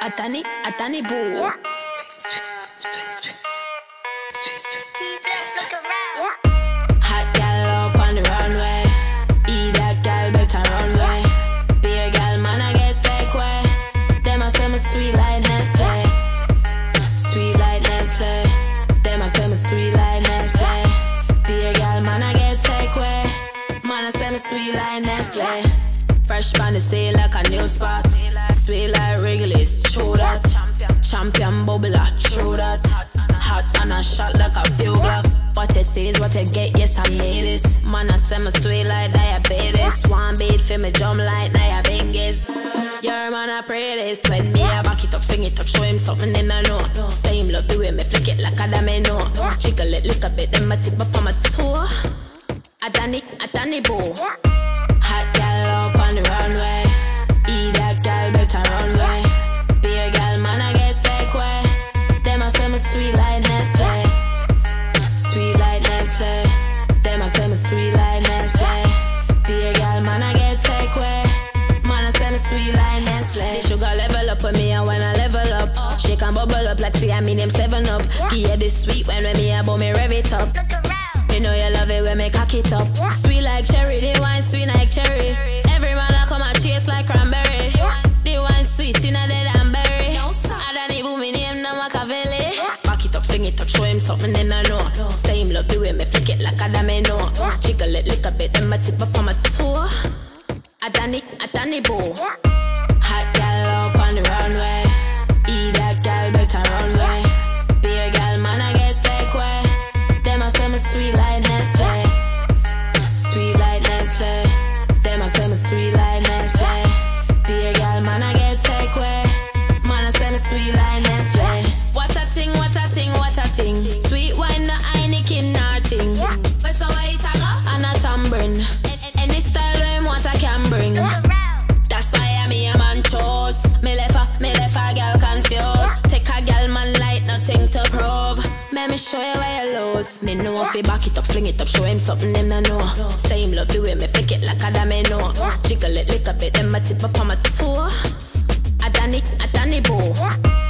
Atani boo. Hot gal up on the runway. Eat that gal better runway. Beer gal man I get take way. Them I say me sweet like Nestle. Sweet like Nestle. Them I say me sweet like Nestle. Beer gal man I get take way. Man I say me sweet like Nestle. Fresh pan the sale like a new spot. Sweet like Wrigley's, true that. Champion bubbler, true that. Hot and a shot like a few Glock. What you see is what you get, yes I made this. Man I say me sweet like diabetes. One beat for me jump like diabetes. Your man I pray this. When me I back it up, fling it up, show him something them I know. Same love the way me flick it like a domino. Jiggle it little bit, then my tip up on my toe. Atani boo. Hot gal up on the runway. Eat that gal better runway. Beer gal man I get take way. Them I say me sweet like Nestle. Sweet like Nestle. Them I say me sweet like Nestle. Beer gal man I get take way. Man I say me sweet like Nestle. The sugar level up with me and when I level up. Shake and bubble up like see I mean them 7 up. Yeah this sweet when me about me rev it up. You know you love it when me cock it up. Sweet like cherry, the wine sweet like cherry. Every man I come and chase like cranberry. The wine sweet in a dead and berry. I don't even me name no Machiavelli. Back it up, fling it up, show him something them I know. Same love the way me flick it like a domino. Jiggle it little bit, then my tip up on my toe. Atani boo. Hot gal up on the runway. Eat that gal better runway. Beer gal man I get take way. Them I say me sweet like Nestle. Sweet like Nestle. Them I say me sweet like Nestle. Beer gal man I get take way. Man I say me sweet like Nestle. What a thing, what a thing, what a thing. Sweet wine no Heineken nothing. But so I eat a go and a tambourine. Any style where him want I can bring. That's why I'm a man chose. Me left a gal confused. Take a gal man like nothing to probe. Let me show you where you lose. Me know if you back it up, fling it up, show him something them no know. Same love the way me flick it like a domino. Jiggle it little bit, then my tip up on my toe. Atani boo.